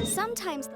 Sometimes...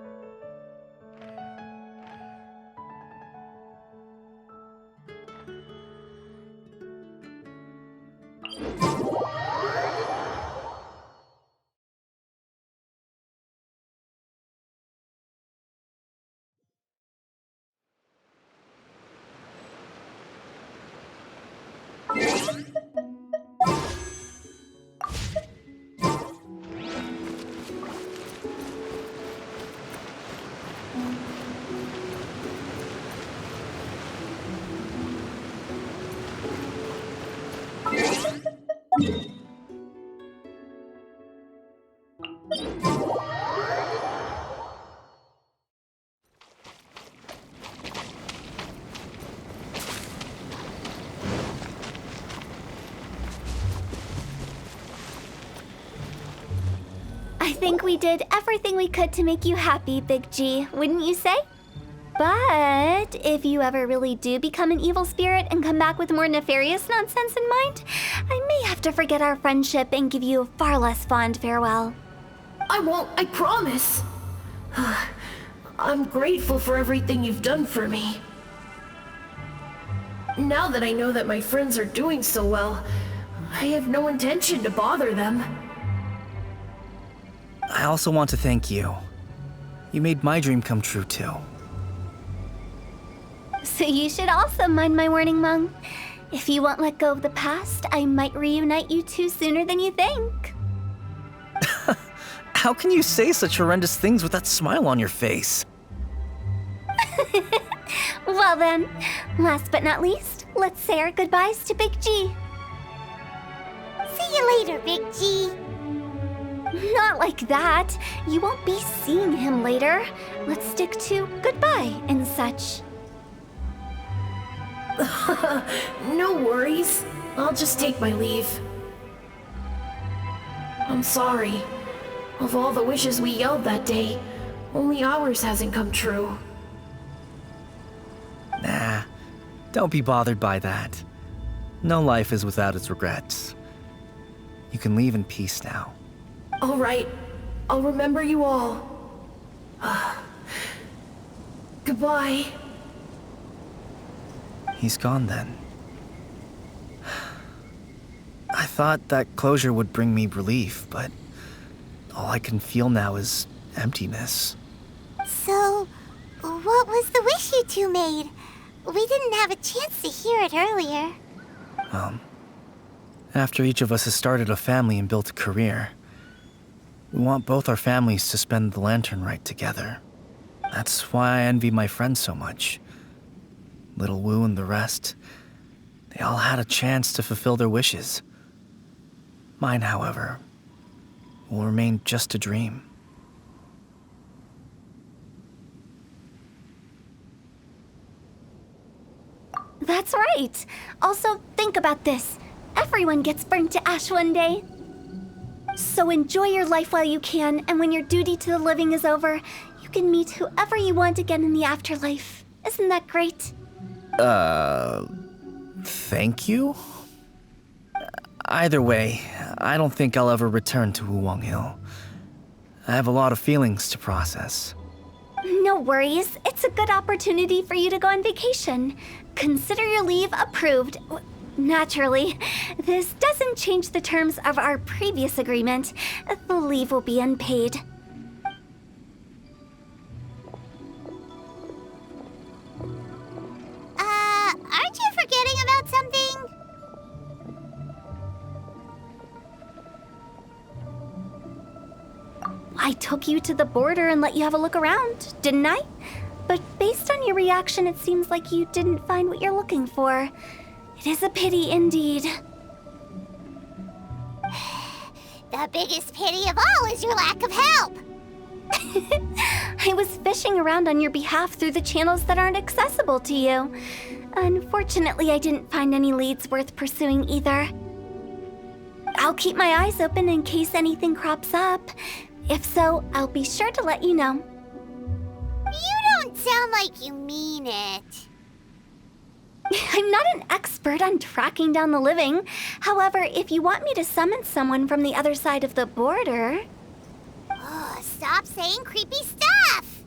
I think we did everything we could to make you happy, Big G, wouldn't you say? But if you ever really do become an evil spirit and come back with more nefarious nonsense in mind, I may have to forget our friendship and give you a far less fond farewell. I won't, I promise. I'm grateful for everything you've done for me. Now that I know that my friends are doing so well, I have no intention to bother them. I also want to thank you. You made my dream come true too. So you should also mind my warning, Mung. If you won't let go of the past, I might reunite you two sooner than you think. How can you say such horrendous things with that smile on your face? Well then, last but not least, let's say our goodbyes to Big G. See you later, Big G. Not like that. You won't be seeing him later. Let's stick to goodbye and such. No worries. I'll just take my leave. I'm sorry. Of all the wishes we yelled that day, only ours hasn't come true. Nah, don't be bothered by that. No life is without its regrets. You can leave in peace now. All right. I'll remember you all. Goodbye. He's gone then. I thought that closure would bring me relief, but all I can feel now is emptiness. So, what was the wish you two made? We didn't have a chance to hear it earlier. After each of us has started a family and built a career, we want both our families to spend the lantern rite together. That's why I envy my friends so much. Little Wu and the rest, they all had a chance to fulfill their wishes. Mine, however, will remain just a dream. That's right. Also, think about this. Everyone gets burnt to ash one day. So enjoy your life while you can, and when your duty to the living is over, you can meet whoever you want again in the afterlife. Isn't that great? Thank you? Either way, I don't think I'll ever return to Wuwang Hill. I have a lot of feelings to process. No worries. It's a good opportunity for you to go on vacation. Consider your leave approved. Naturally, this doesn't change the terms of our previous agreement. The leave will be unpaid. Aren't you forgetting about something? I took you to the border and let you have a look around, didn't I? But based on your reaction, it seems like you didn't find what you're looking for. It is a pity indeed. The biggest pity of all is your lack of help. I was fishing around on your behalf through the channels that aren't accessible to you. Unfortunately, I didn't find any leads worth pursuing either. I'll keep my eyes open in case anything crops up. If so, I'll be sure to let you know. You don't sound like you mean it. I'm not an expert on tracking down the living. However, if you want me to summon someone from the other side of the border... Oh, stop saying creepy stuff!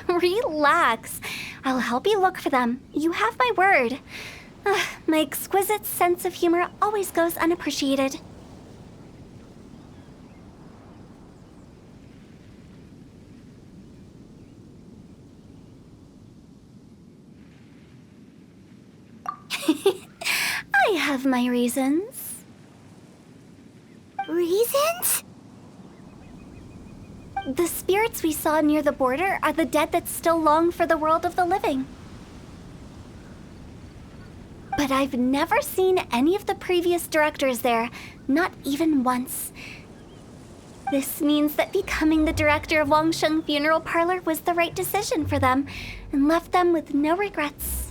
Relax. I'll help you look for them. You have my word. My exquisite sense of humor always goes unappreciated. I have my reasons. Reasons? The spirits we saw near the border are the dead that still long for the world of the living. But I've never seen any of the previous directors there, not even once. This means that becoming the director of Wangsheng Funeral Parlor was the right decision for them, and left them with no regrets.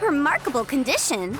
Remarkable condition.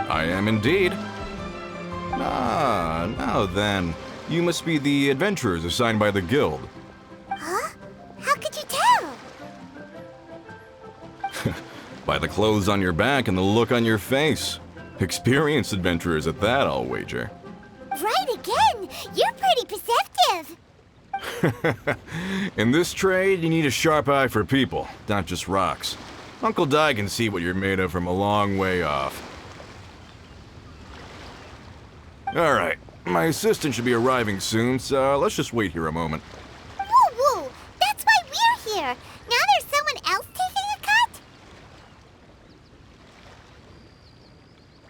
I am indeed. Ah, now then. You must be the adventurers assigned by the guild. Huh? How could you tell? By the clothes on your back and the look on your face. Experienced adventurers at that, I'll wager. Right again! You're pretty perceptive! In this trade, you need a sharp eye for people, not just rocks. Uncle Di can see what you're made of from a long way off. Alright, my assistant should be arriving soon, so let's just wait here a moment. Woo woo! That's why we're here! Now there's someone else taking a cut?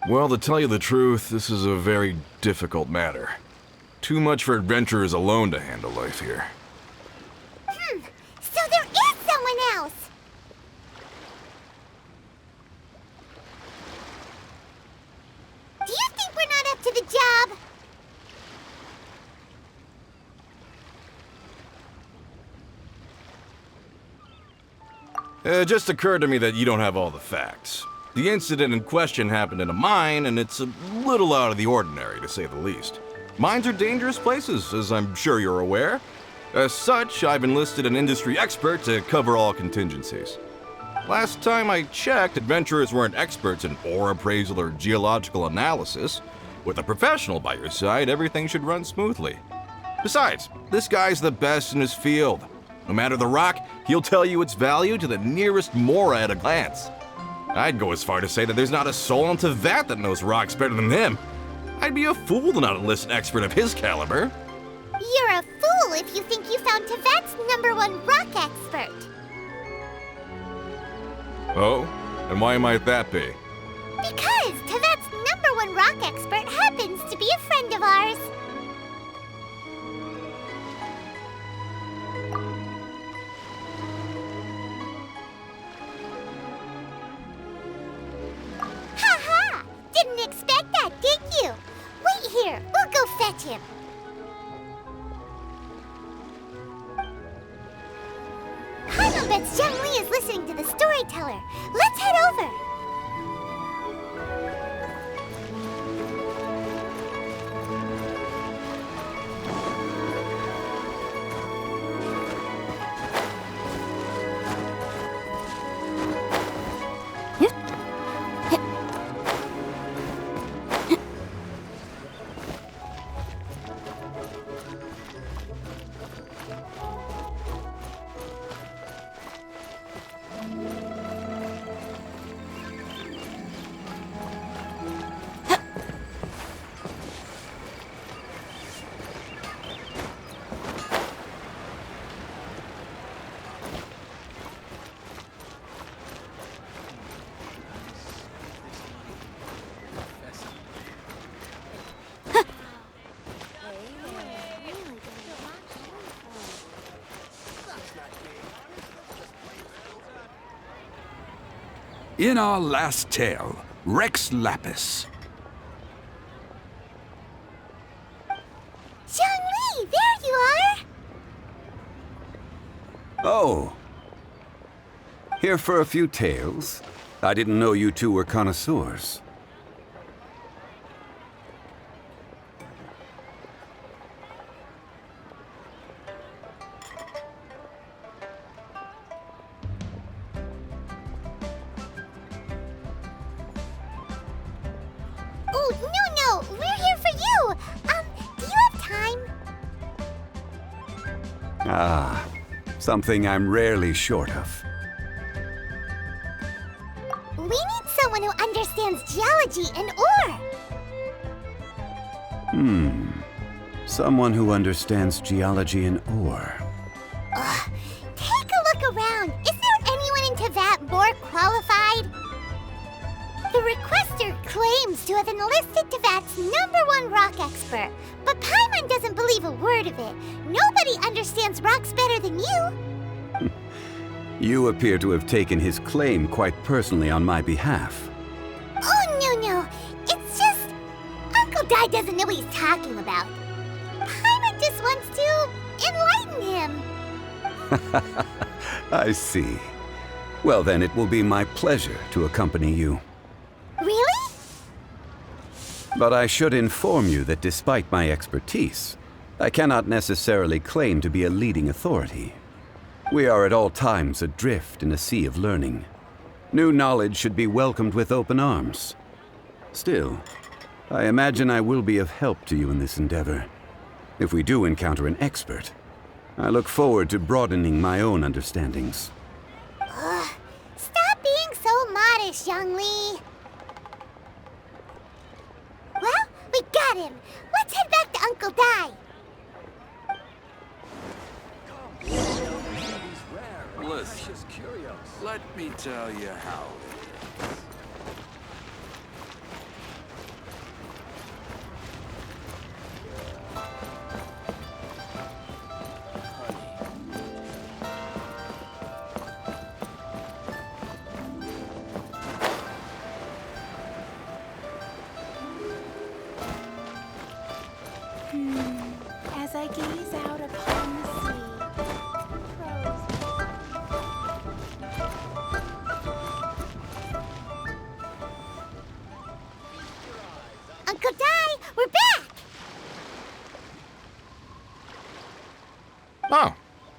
Well, to tell you the truth, this is a very difficult matter. Too much for adventurers alone to handle life here. So there is someone else! Do you think we're not up to the job? It just occurred to me that you don't have all the facts. The incident in question happened in a mine, and it's a little out of the ordinary, to say the least. Mines are dangerous places, as I'm sure you're aware. As such, I've enlisted an industry expert to cover all contingencies. Last time I checked, adventurers weren't experts in ore appraisal or geological analysis. With a professional by your side, everything should run smoothly. Besides, this guy's the best in his field. No matter the rock, he'll tell you its value to the nearest mora at a glance. I'd go as far to say that there's not a soul on Tevat that knows rocks better than him. I'd be a fool to not enlist an expert of his caliber. You're a fool if you think you found Tevat's #1 rock expert. Oh? And why might that be? Because Tevat's #1 rock expert happens to be a friend of ours. Ha! Didn't expect that, did you? Wait here, we'll go fetch him. Paimon bets Zheng Li is listening to the storyteller. Let's head over. In our last tale, Rex Lapis. Zheng Li, there you are! Oh. Here for a few tales? I didn't know you two were connoisseurs. Oh, no, we're here for you! Do you have time? Ah, something I'm rarely short of. We need someone who understands geology and ore! Someone who understands geology and ore. Take a look around. Is there anyone in Tevat more qualified? The requester claims to have enlisted Tevat's #1 rock expert, but Paimon doesn't believe a word of it. Nobody understands rocks better than you. You appear to have taken his claim quite personally on my behalf. Oh, no. It's just... Uncle Di doesn't know what he's talking about. Paimon just wants to enlighten him. I see. Well then, it will be my pleasure to accompany you. Really? But I should inform you that despite my expertise, I cannot necessarily claim to be a leading authority. We are at all times adrift in a sea of learning. New knowledge should be welcomed with open arms. Still, I imagine I will be of help to you in this endeavor. If we do encounter an expert, I look forward to broadening my own understandings. Stop being so modest, young Lee. Well, we got him. Let's head back to Uncle Dai. Listen, let me tell you how it is. As I gaze out upon the sea, Uncle Dai, we're back! Oh,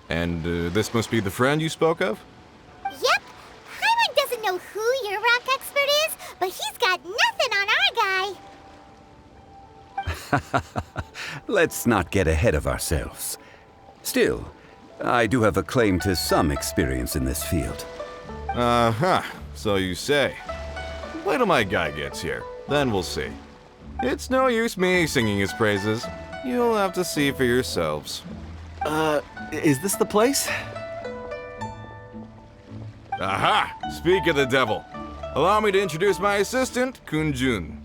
and this must be the friend you spoke of? Yep. Hyman doesn't know who your rock expert is, but he's got nothing on our guy. Let's not get ahead of ourselves. Still, I do have a claim to some experience in this field. Uh-huh, so you say. Wait till my guy gets here, then we'll see. It's no use me singing his praises. You'll have to see for yourselves. Is this the place? Aha! Speak of the devil. Allow me to introduce my assistant, Kun-jun.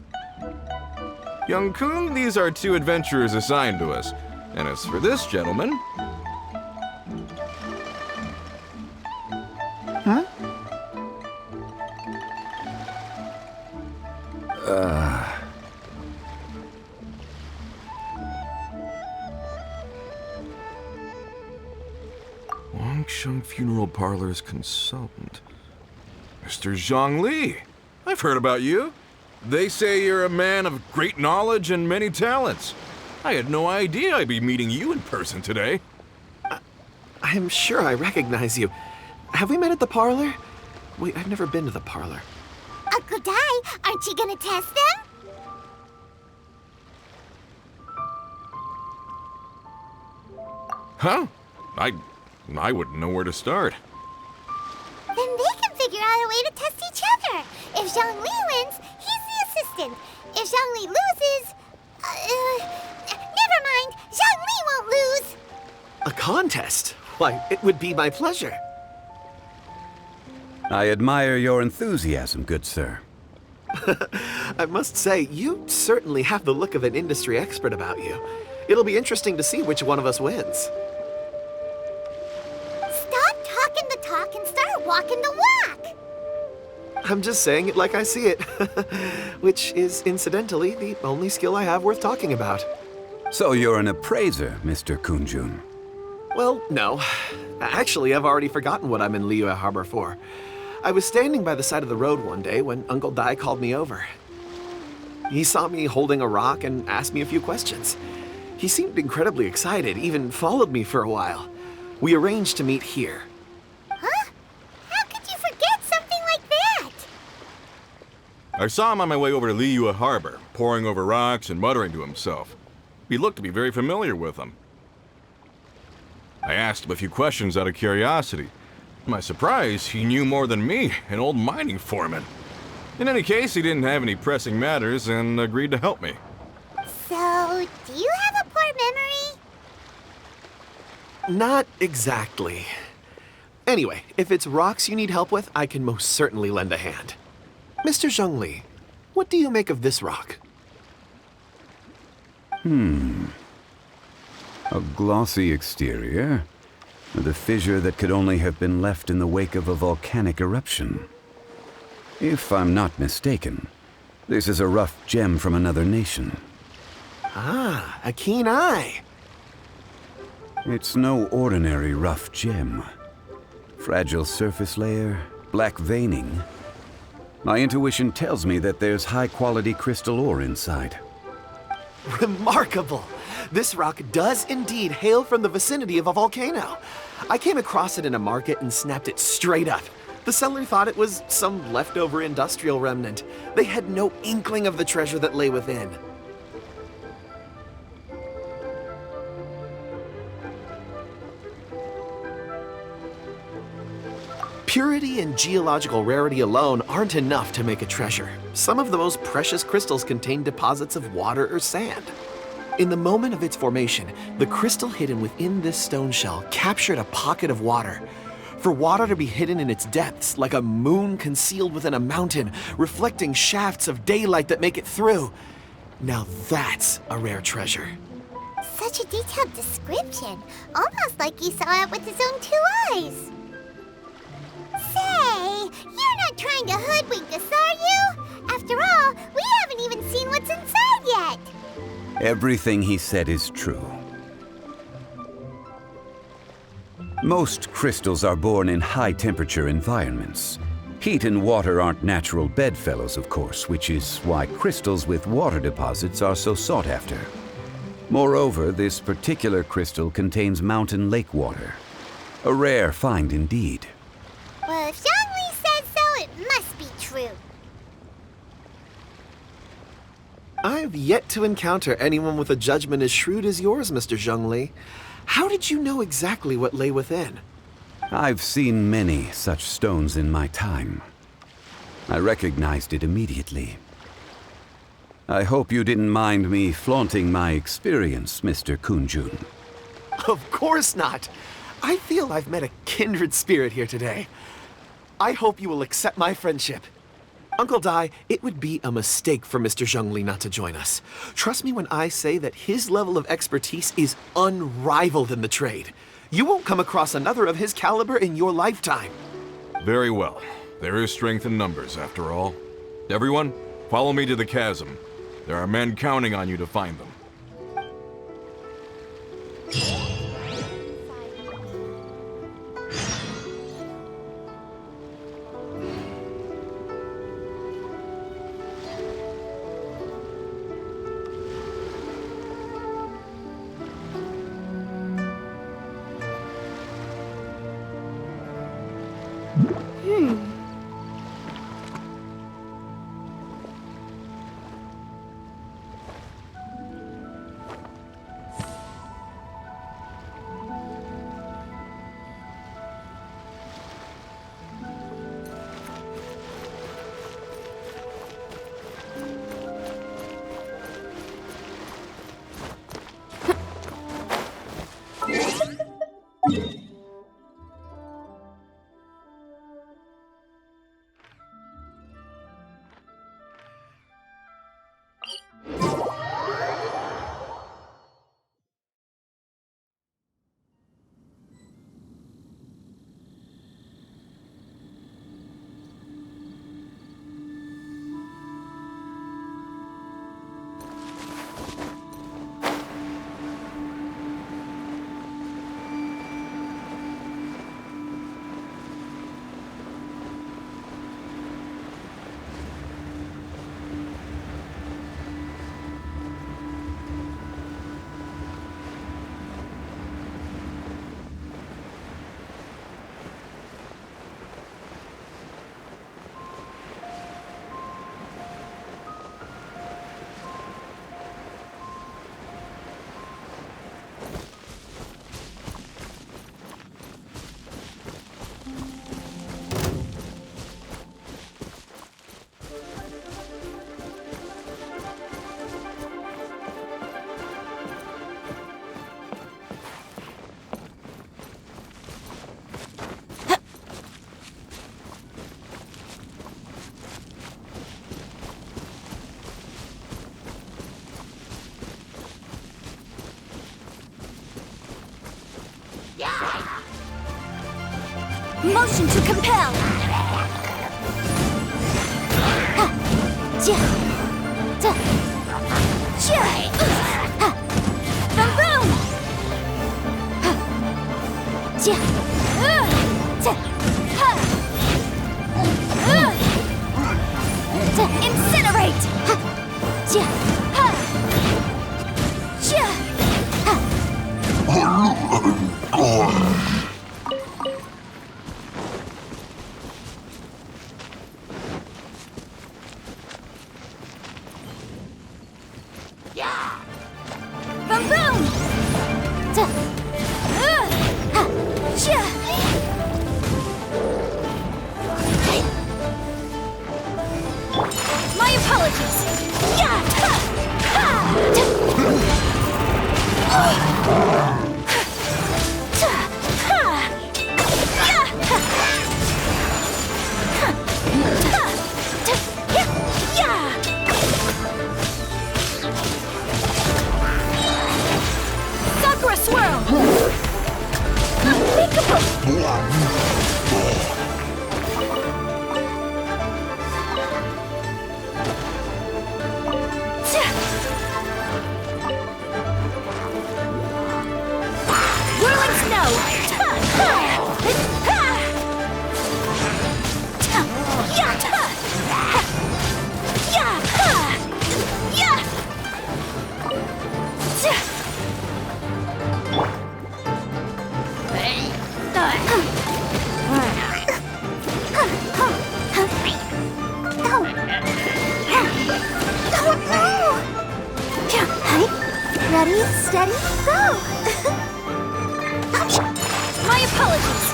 Young Kun, these are two adventurers assigned to us. And as for this gentleman... Wangsheng Funeral Parlor's consultant. Mr. Zhang Li. I've heard about you. They say you're a man of great knowledge and many talents. I had no idea I'd be meeting you in person today. I'm sure I recognize you. Have we met at the parlor? Wait, I've never been to the parlor. Uncle Dai, aren't you gonna test them? Huh? I wouldn't know where to start. Then they can figure out a way to test each other. If Zhang Li wins, he's the assistant. If Zhang Li loses... never mind. Zhang Li won't lose. A contest? Why, it would be my pleasure. I admire your enthusiasm, good sir. I must say, you certainly have the look of an industry expert about you. It'll be interesting to see which one of us wins. Stop talking the talk and start walking the walk. I'm just saying it like I see it. Which is, incidentally, the only skill I have worth talking about. So you're an appraiser, Mr. Kun-jun. Well, no. Actually, I've already forgotten what I'm in Liyue Harbor for. I was standing by the side of the road one day when Uncle Dai called me over. He saw me holding a rock and asked me a few questions. He seemed incredibly excited, even followed me for a while. We arranged to meet here. Huh? How could you forget something like that? I saw him on my way over to Liyue Harbor, poring over rocks and muttering to himself. He looked to be very familiar with them. I asked him a few questions out of curiosity. To my surprise, he knew more than me, an old mining foreman. In any case, he didn't have any pressing matters and agreed to help me. So, do you have a poor memory? Not exactly. Anyway, if it's rocks you need help with, I can most certainly lend a hand. Mr. Zhang Li, what do you make of this rock? A glossy exterior, with a fissure that could only have been left in the wake of a volcanic eruption. If I'm not mistaken, this is a rough gem from another nation. Ah, a keen eye. It's no ordinary rough gem. Fragile surface layer, black veining. My intuition tells me that there's high-quality crystal ore inside. Remarkable! This rock does indeed hail from the vicinity of a volcano. I came across it in a market and snapped it straight up. The seller thought it was some leftover industrial remnant. They had no inkling of the treasure that lay within. Purity and geological rarity alone aren't enough to make a treasure. Some of the most precious crystals contain deposits of water or sand. In the moment of its formation, the crystal hidden within this stone shell captured a pocket of water. For water to be hidden in its depths, like a moon concealed within a mountain, reflecting shafts of daylight that make it through. Now that's a rare treasure. Such a detailed description, almost like he saw it with his own 2 eyes. Say, you're not trying to hoodwink us, are you? After all, we haven't even seen what's inside yet. Everything he said is true. Most crystals are born in high-temperature environments. Heat and water aren't natural bedfellows, of course, which is why crystals with water deposits are so sought after. Moreover, this particular crystal contains mountain lake water. A rare find indeed. Well, if Zhongli says so, it must be true. I've yet to encounter anyone with a judgment as shrewd as yours, Mr. Zhongli. How did you know exactly what lay within? I've seen many such stones in my time. I recognized it immediately. I hope you didn't mind me flaunting my experience, Mr. Kunjun. Of course not. I feel I've met a kindred spirit here today. I hope you will accept my friendship. Uncle Dai, it would be a mistake for Mr. Zhongli not to join us. Trust me when I say that his level of expertise is unrivaled in the trade. You won't come across another of his caliber in your lifetime. Very well. There is strength in numbers, after all. Everyone, follow me to the chasm. There are men counting on you to find them. Motion to compel! The room! Boom boom! My apologies! Sakura swirl! Whirling snow! Ready, steady, go! My apologies!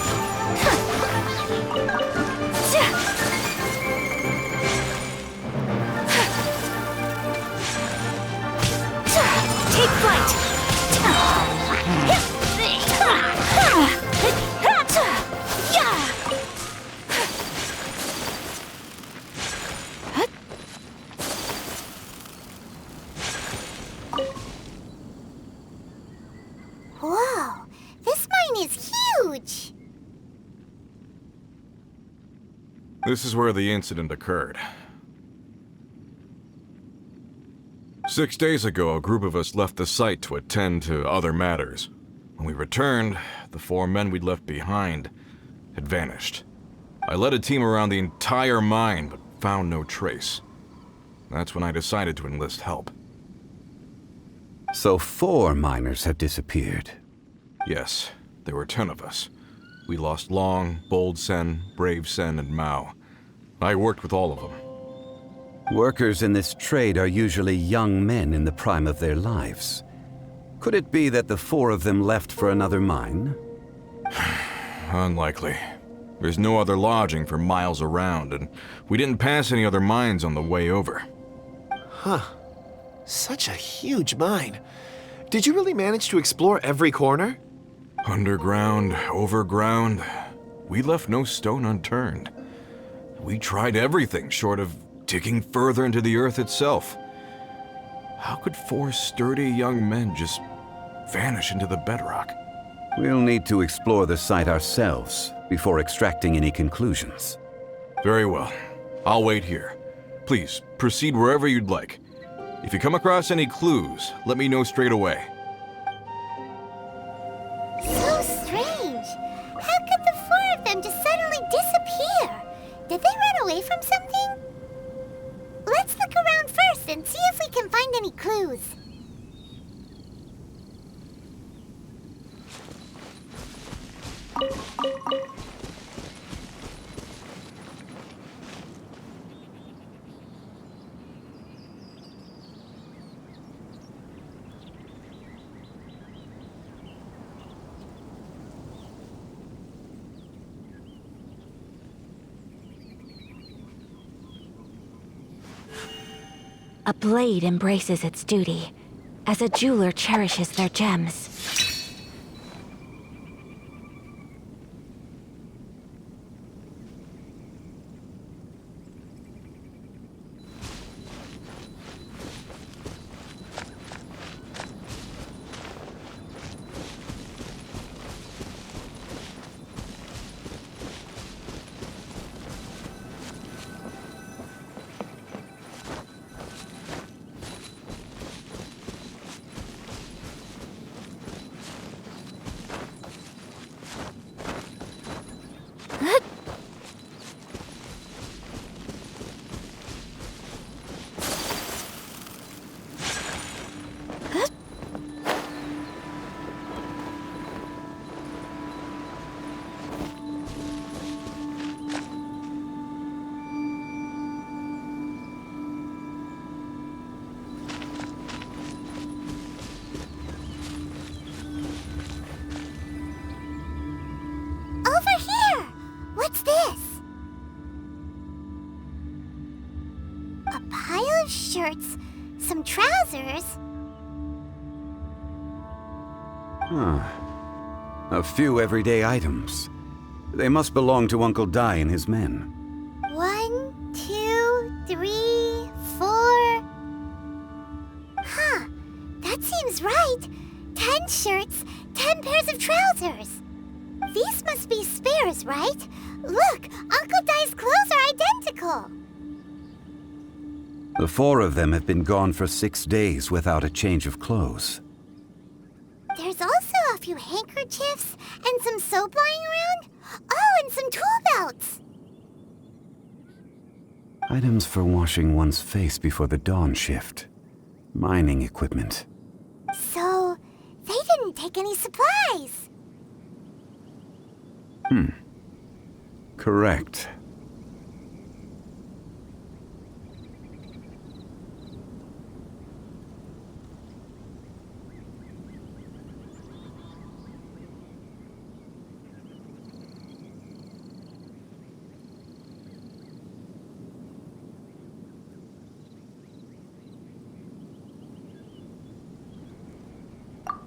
Take flight! Whoa, this mine is huge! This is where the incident occurred. 6 days ago, a group of us left the site to attend to other matters. When we returned, the 4 men we'd left behind had vanished. I led a team around the entire mine, but found no trace. That's when I decided to enlist help. So 4 miners have disappeared. Yes, there were 10 of us. We lost Long, Bold Sen, Brave Sen, and Mao. I worked with all of them. Workers in this trade are usually young men in the prime of their lives. Could it be that the 4 of them left for another mine? Unlikely. There's no other lodging for miles around, and we didn't pass any other mines on the way over. Huh. Such a huge mine. Did you really manage to explore every corner? Underground, overground, we left no stone unturned. We tried everything short of digging further into the earth itself. How could 4 sturdy young men just vanish into the bedrock? We'll need to explore the site ourselves before extracting any conclusions. Very well. I'll wait here. Please, proceed wherever you'd like. If you come across any clues, let me know straight away. So strange. How could the 4 of them just suddenly disappear? Did they run away from something? Let's look around first and see if we can find any clues. A blade embraces its duty, as a jeweler cherishes their gems. of shirts, some trousers. A few everyday items. They must belong to Uncle Dai and his men. 1, 2, 3, 4. Huh, that seems right. 10 shirts, 10 pairs of trousers. These must be spares, right? Look, Uncle Dai's clothes are identical. The 4 of them have been gone for 6 days without a change of clothes. There's also a few handkerchiefs and some soap lying around. Oh, and some tool belts. Items for washing one's face before the dawn shift. Mining equipment. So, they didn't take any supplies. Correct.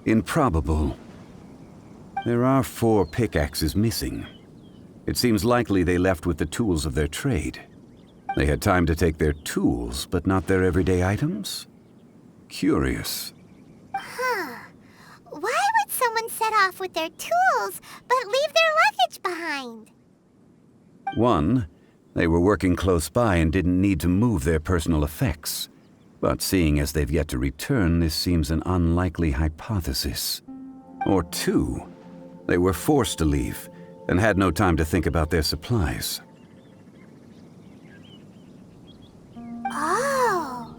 Improbable. There are 4 pickaxes missing. It seems likely they left with the tools of their trade. They had time to take their tools, but not their everyday items? Curious. Huh. Why would someone set off with their tools, but leave their luggage behind? 1, they were working close by and didn't need to move their personal effects. But seeing as they've yet to return, this seems an unlikely hypothesis. Or 2, they were forced to leave and had no time to think about their supplies. Oh.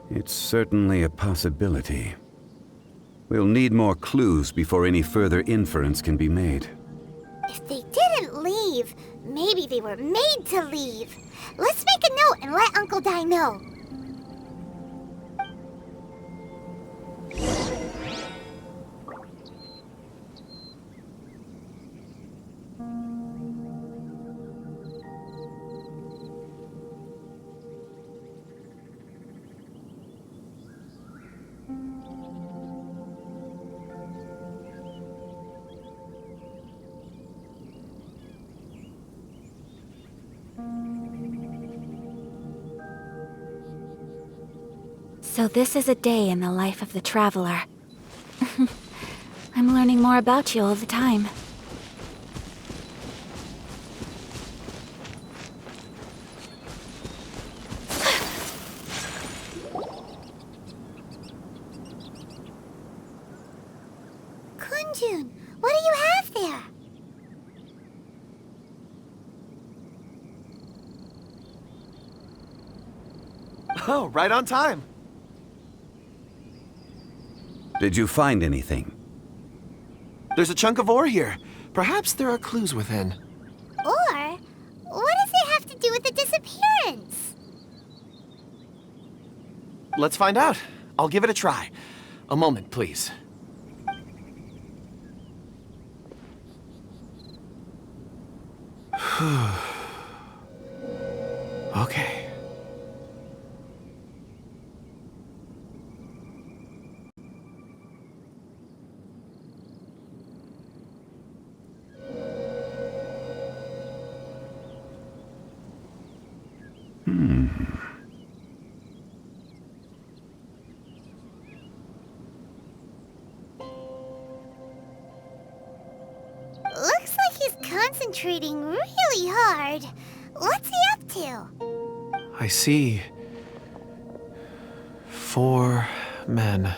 It's certainly a possibility. We'll need more clues before any further inference can be made. If they didn't leave, maybe they were made to leave. Let's make a note and let Uncle Dai know. So this is a day in the life of the traveler. I'm learning more about you all the time. Kunjun, what do you have there? Oh, right on time. Did you find anything? There's a chunk of ore here. Perhaps there are clues within. Or, what does it have to do with the disappearance? Let's find out. I'll give it a try. A moment, please. Okay. Looks like he's concentrating really hard. What's he up to? I see 4 men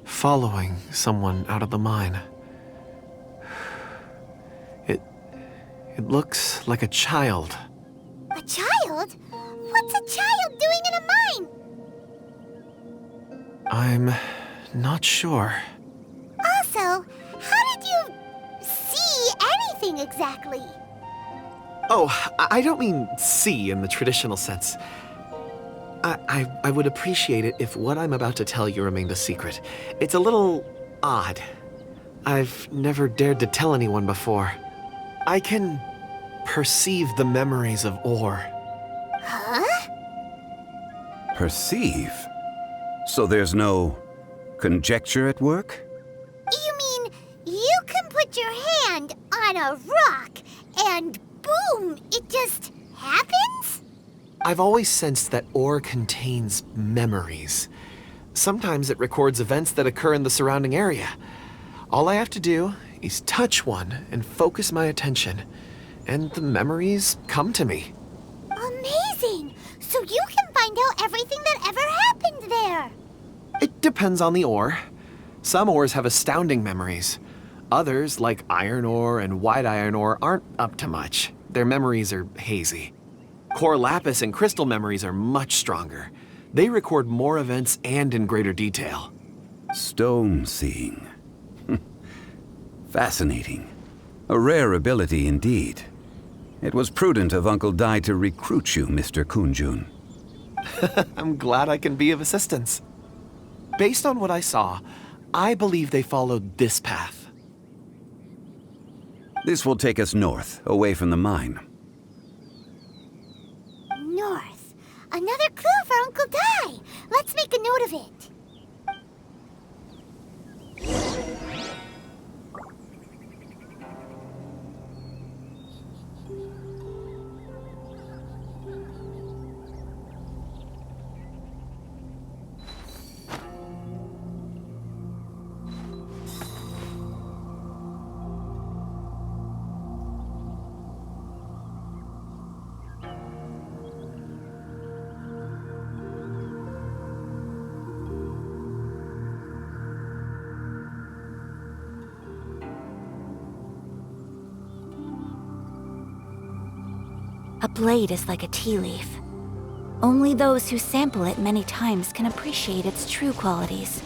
following someone out of the mine. It looks like a child. A child? What's a child doing in a mine? I'm not sure. Also, how did you see anything exactly? Oh, I don't mean see in the traditional sense. I would appreciate it if what I'm about to tell you remained a secret. It's a little odd. I've never dared to tell anyone before. I can perceive the memories of Or. Huh? Perceive? So there's no conjecture at work? You mean you can put your hand on a rock and boom, it just happens? I've always sensed that Or contains memories. Sometimes it records events that occur in the surrounding area. All I have to do is touch one and focus my attention, and the memories come to me. Amazing! So you can find out everything that ever happened there. It depends on the ore. Some ores have astounding memories. Others, like iron ore and white iron ore, aren't up to much. Their memories are hazy. Core lapis and crystal memories are much stronger. They record more events and in greater detail. Stone seeing. Fascinating. A rare ability indeed. It was prudent of Uncle Dai to recruit you, Mr. Kunjun. I'm glad I can be of assistance. Based on what I saw, I believe they followed this path. This will take us north, away from the mine. North. Another clue for Uncle Dai. Let's make a note of it. A blade is like a tea leaf. Only those who sample it many times can appreciate its true qualities.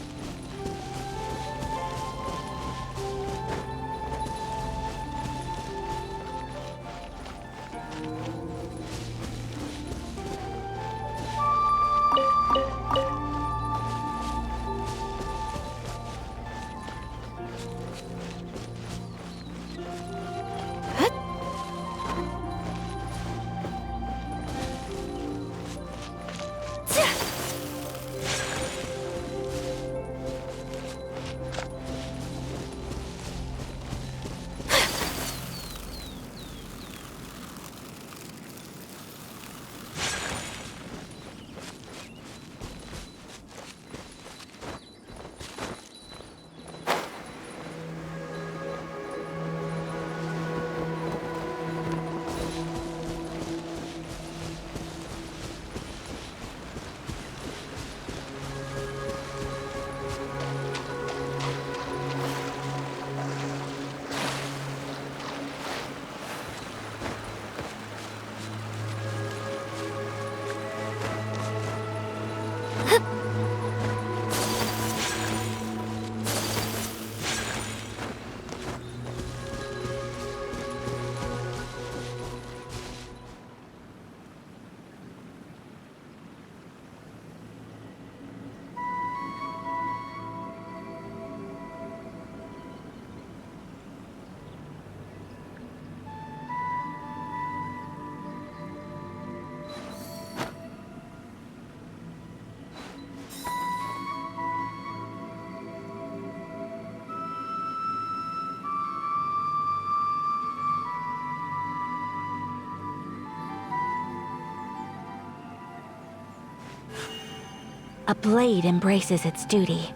A blade embraces its duty,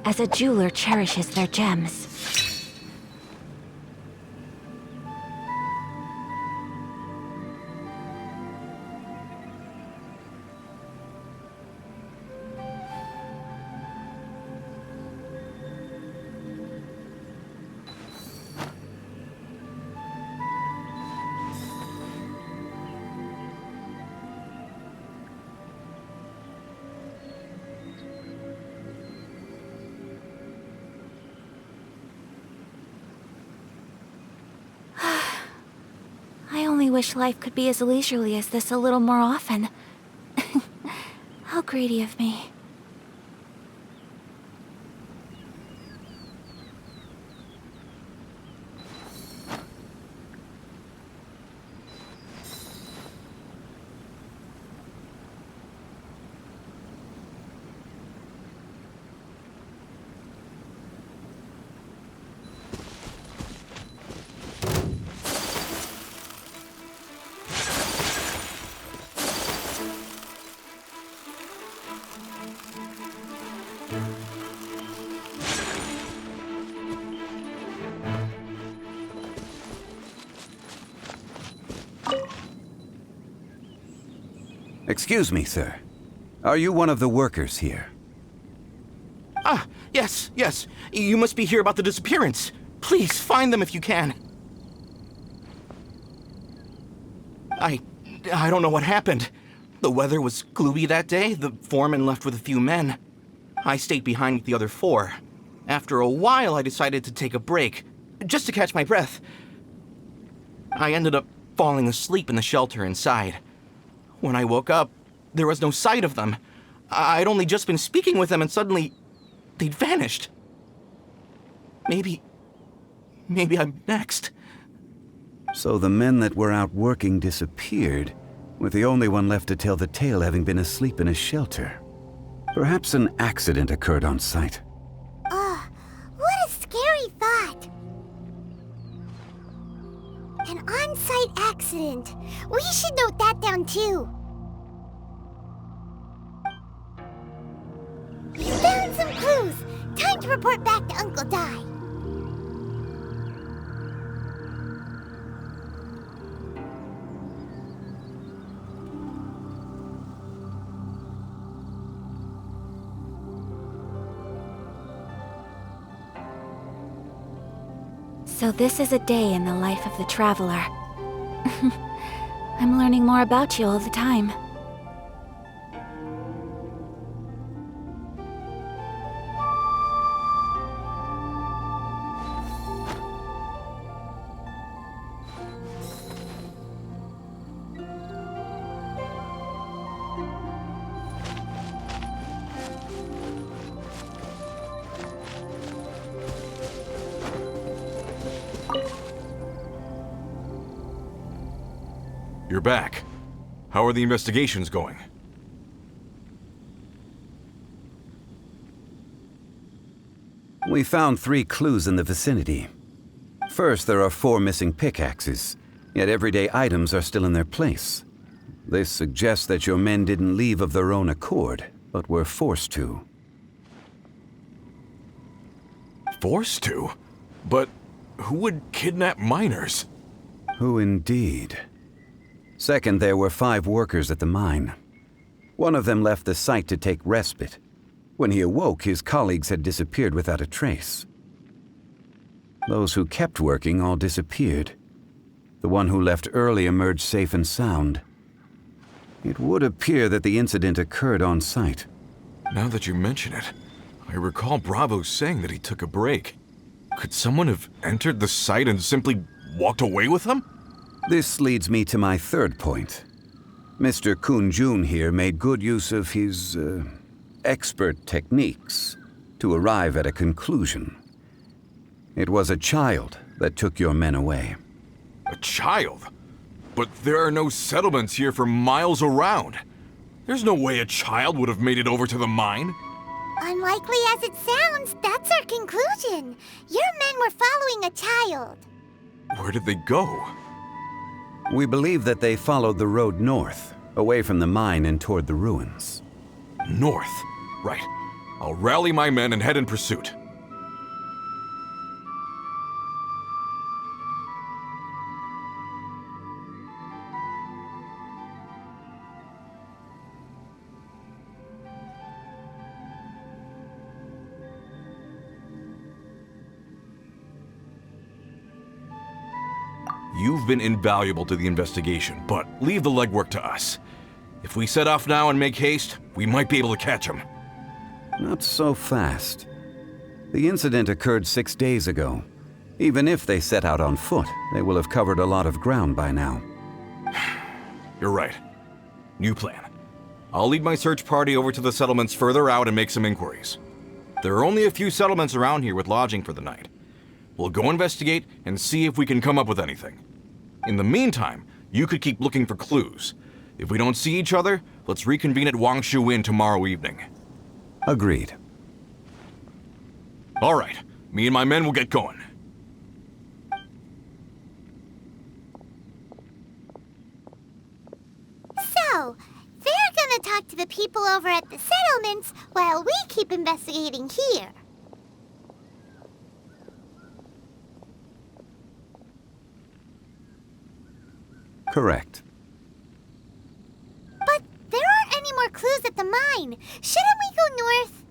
as a jeweler cherishes their gems. I only wish life could be as leisurely as this a little more often. How greedy of me. Excuse me, sir. Are you one of the workers here? Ah, yes. You must be here about the disappearance. Please, find them if you can. I don't know what happened. The weather was gloomy that day. The foreman left with a few men. I stayed behind with the other 4. After a while, I decided to take a break, just to catch my breath. I ended up falling asleep in the shelter inside. When I woke up, there was no sight of them. I'd only just been speaking with them and suddenly, they'd vanished. Maybe I'm next. So the men that were out working disappeared, with the only one left to tell the tale having been asleep in a shelter. Perhaps an accident occurred on site. What a scary thought. An on-site accident. We should note that down too. We found some clues. Time to report back to Uncle Dai. So this is a day in the life of the traveler. I'm learning more about you all the time. You're back. How are the investigations going? We found 3 clues in the vicinity. First, there are 4 missing pickaxes, yet everyday items are still in their place. This suggests that your men didn't leave of their own accord, but were forced to. Forced to? But who would kidnap miners? Who indeed? Second, there were 5 workers at the mine. One of them left the site to take respite. When he awoke, his colleagues had disappeared without a trace. Those who kept working all disappeared. The one who left early emerged safe and sound. It would appear that the incident occurred on site. Now that you mention it, I recall Bravo saying that he took a break. Could someone have entered the site and simply walked away with him? This leads me to my third point. Mr. Kun-jun here made good use of his, expert techniques to arrive at a conclusion. It was a child that took your men away. A child? But there are no settlements here for miles around. There's no way a child would have made it over to the mine. Unlikely as it sounds, that's our conclusion. Your men were following a child. Where did they go? We believe that they followed the road north, away from the mine and toward the ruins. North? Right. I'll rally my men and head in pursuit. You've been invaluable to the investigation, but leave the legwork to us. If we set off now and make haste, we might be able to catch them. Not so fast. The incident occurred 6 days ago. Even if they set out on foot, they will have covered a lot of ground by now. You're right. New plan. I'll lead my search party over to the settlements further out and make some inquiries. There are only a few settlements around here with lodging for the night. We'll go investigate and see if we can come up with anything. In the meantime, you could keep looking for clues. If we don't see each other, let's reconvene at Wangshu Inn tomorrow evening. Agreed. All right, me and my men will get going. So, they're gonna talk to the people over at the settlements while we keep investigating here. Correct. But there aren't any more clues at the mine. Shouldn't we go north?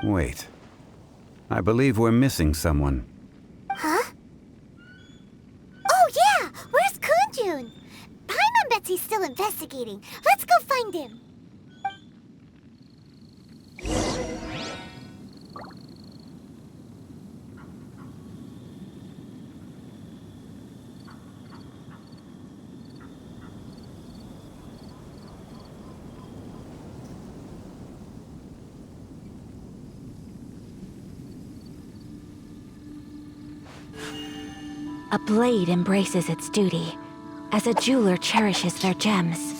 Wait. I believe we're missing someone. Huh? Oh yeah! Where's Kunjun? Paimon bets he's still investigating. Let's go find him. A blade embraces its duty, as a jeweler cherishes their gems.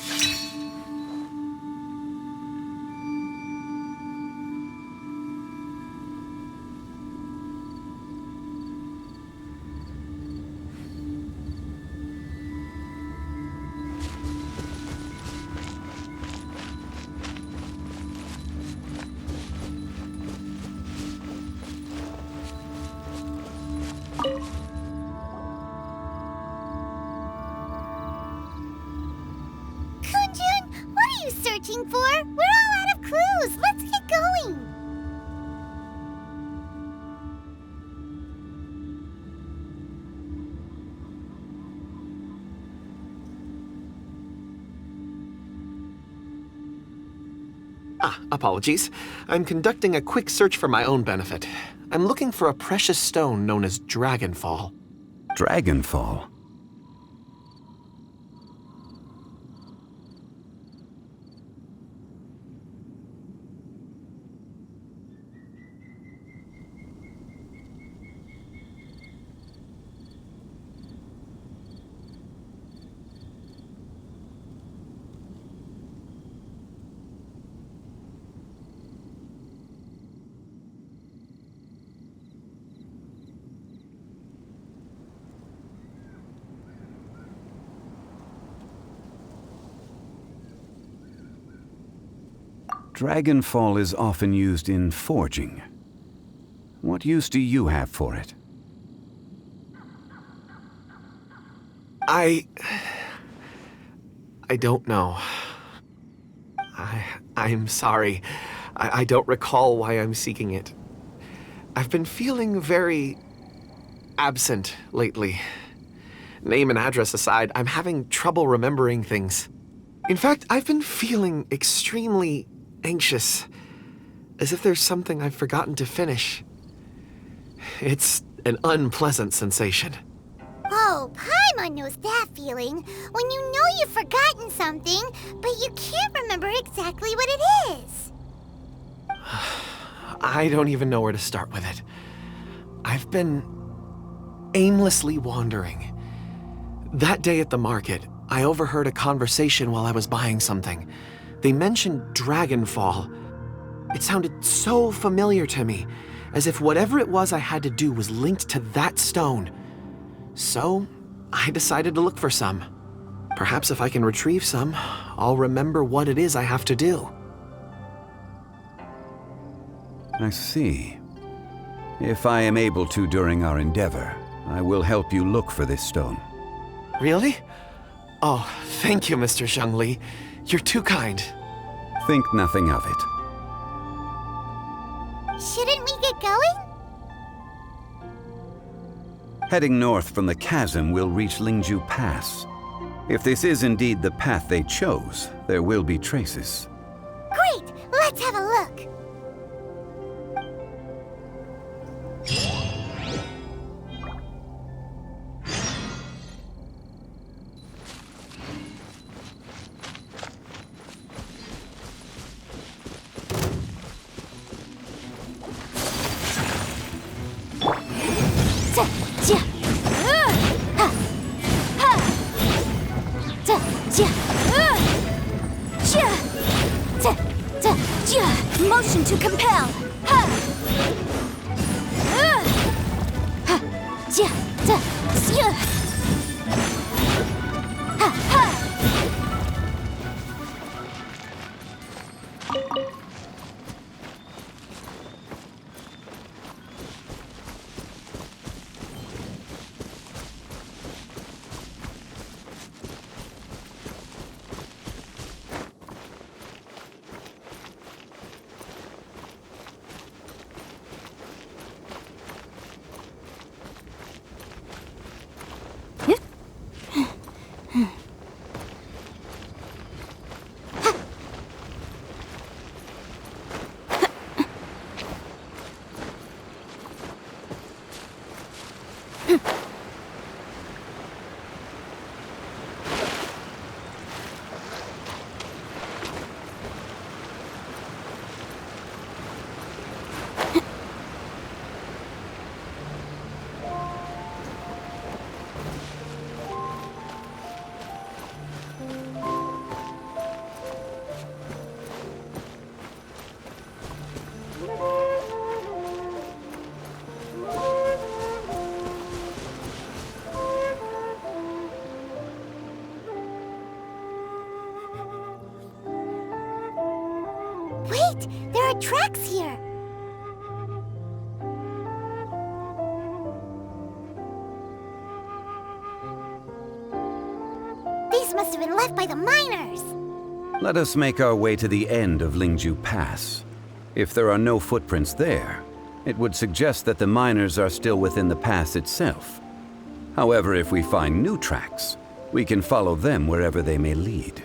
Kunjun, what are you searching for? We're all out of clues. Let's get going. Apologies. I'm conducting a quick search for my own benefit. I'm looking for a precious stone known as Dragonfall. Dragonfall? Dragonfall is often used in forging. What use do you have for it? I don't know. I'm sorry. I don't recall why I'm seeking it. I've been feeling very absent lately. Name and address aside, I'm having trouble remembering things. In fact, I've been feeling extremely anxious, as if there's something I've forgotten to finish. It's an unpleasant sensation. Oh, Paimon knows that feeling. When you know you've forgotten something, but you can't remember exactly what it is. I don't even know where to start with it. I've been aimlessly wandering. That day at the market, I overheard a conversation while I was buying something. They mentioned Dragonfall. It sounded so familiar to me, as if whatever it was I had to do was linked to that stone. So, I decided to look for some. Perhaps if I can retrieve some, I'll remember what it is I have to do. I see. If I am able to during our endeavor, I will help you look for this stone. Really? Oh, thank you, Mr. Zhengli. You're too kind. Think nothing of it. Shouldn't we get going? Heading north from the chasm, we'll reach Lingju Pass. If this is indeed the path they chose, there will be traces. Great! Let's have a look. Devotion to compel. Ha! Ha! Ja! Da! Sia! Ha! Ha! Wait! There are tracks here! These must have been left by the miners! Let us make our way to the end of Lingju Pass. If there are no footprints there, it would suggest that the miners are still within the pass itself. However, if we find new tracks, we can follow them wherever they may lead.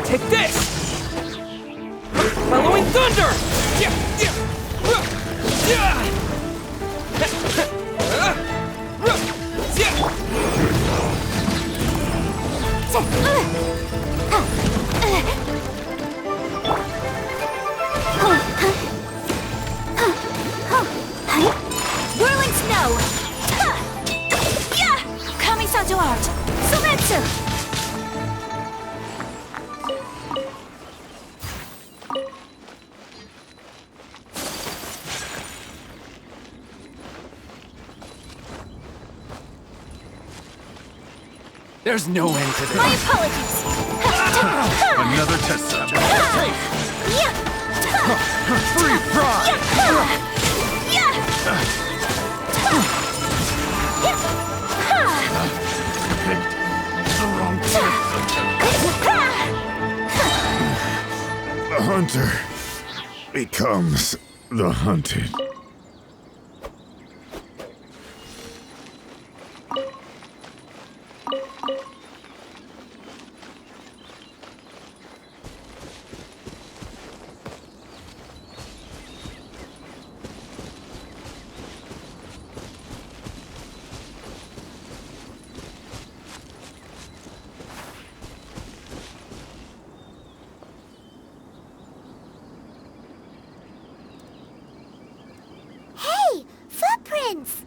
Take this! Following thunder! Whirling snow! Coming to art! Sumetsu! There's no end to this. My apologies! Another test subject. Free pride! Picked the wrong test subject. The hunter becomes the hunted. footprints!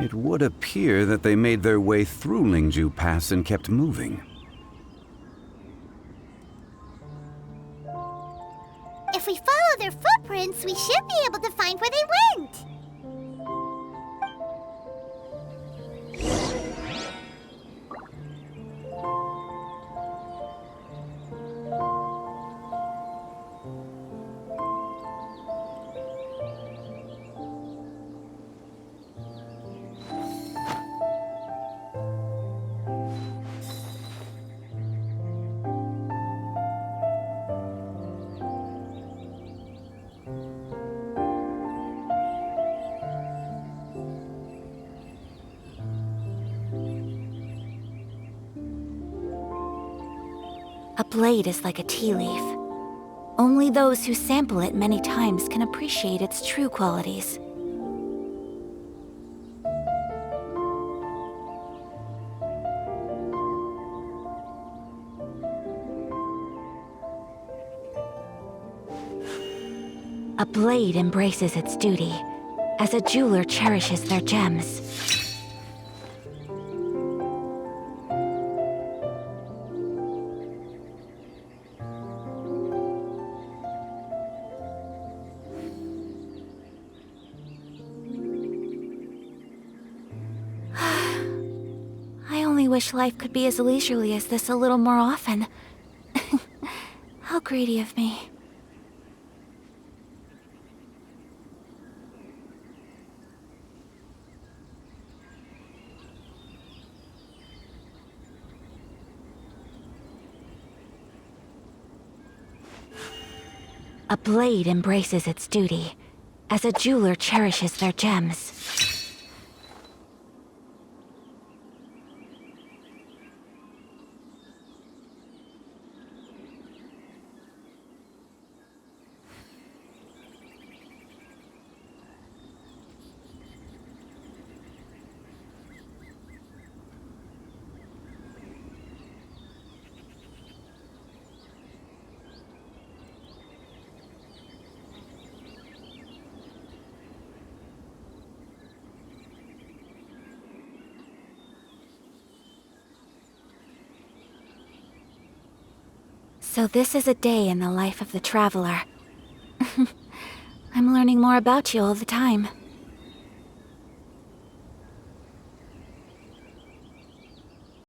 It would appear that they made their way through Lingju Pass and kept moving. If we follow their footprints, we should be able to find where they went! A blade is like a tea leaf. Only those who sample it many times can appreciate its true qualities. A blade embraces its duty, as a jeweler cherishes their gems. I only wish life could be as leisurely as this a little more often. How greedy of me. A blade embraces its duty, as a jeweler cherishes their gems. So this is a day in the life of the traveler. I'm learning more about you all the time.